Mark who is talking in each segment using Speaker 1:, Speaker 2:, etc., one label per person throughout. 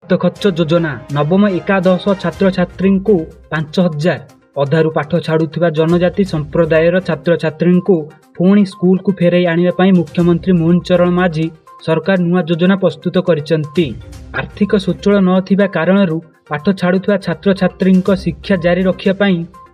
Speaker 1: हाथ खर्च योजना नवम एकादश छात्र छात्री को 5000 अधारू पाठ छाड़ुवा जनजाति संप्रदायर छात्र छात्री को पुणी स्कूल को फेराई आने मुख्यमंत्री मोहन चरण माझी सरकार नुआ योजना प्रस्तुत करिसेंती। आर्थिक स्वच्छल नथिबा कारणरू पाठ छाड़ुवा छात्र छात्री शिक्षा जारी रखिया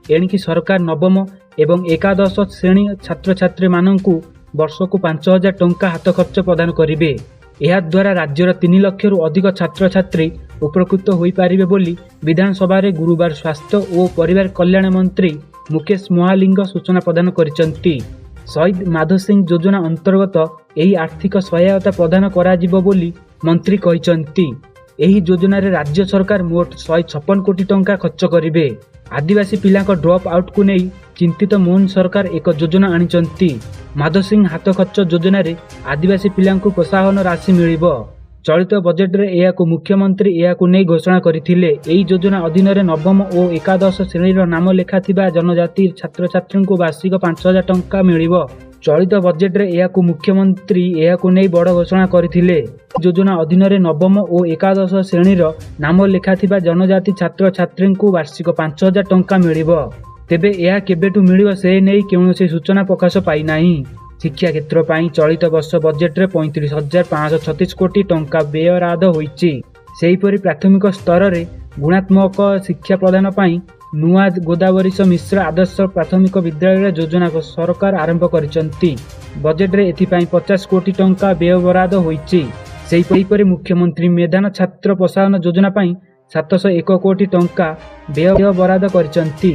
Speaker 1: एणिकी सरकार नवम एवं एकादश श्रेणी छात्र छात्री मानू वर्ष को 5000 टंका हाथ खर्च प्रदान करेंगे। यह द्वारा राज्यर 3 लाख रु अधिक छात्र छात्री उपकृत हो पारिबे बोली विधानसभा रे गुरुवार स्वास्थ्य और परिवार कल्याण मंत्री मुकेश महालिंग सूचना प्रदान करिसेंती। शहीद माधो सिंह योजना अंतर्गत यही आर्थिक सहायता प्रदान कराजिबो बोली मंत्री कहिसेंती। एही योजना रे राज्य सरकार मोट 156 कोटी टंका खर्च करिवे। आदिवासी पिलांक ड्रॉप आउट को नहीं चिंतित मोहन सरकार एक योजना आनिचंती। माधो सिंह हाथ खर्च योजना रे आदिवासी पिलांकु प्रोत्साहन राशि मिलिबो। चलित बजेट रे एयाकु मुख्यमंत्री एयाकु नहीं घोषणा करथिले। एही योजना अधीन रे नवम और एकादश श्रेणी नाम लेखाथिबा जनजाति छात्र छात्री को वार्षिक 5000 टंका मिलिबो। चलित बजेट रे एयाकु मुख्यमंत्री एयाकु नहीं बड़ घोषणा करथिले। योजना अधीन रे नवम और एकादश श्रेणी नाम लेखाथिबा जनजाति छात्र छात्री को वार्षिक 5000 टंका मिलिबो। तेबे यह केबेटू मिलिबो से नहीं कौनसी सूचना प्रकाश पाई नाही। शिक्षा क्षेत्र पर चलित वर्ष बजेट रे 35,536 कोटी टंका व्ययराद होईची। सेहीपरि प्राथमिक स्तर रे गुणात्मक शिक्षा प्रदान पई नुआ गोदावरीश मिश्र आदर्श प्राथमिक विद्यालय योजना को सरकार आरंभ करिसेंती। बजेट रे एथिपाई 50 कोटी टंका व्ययबराद होईची। सेहीपरि मुख्यमंत्री मेधान छात्र प्रोत्साहन योजना पई 701 कोटी टंका व्ययबराद करिसेंती।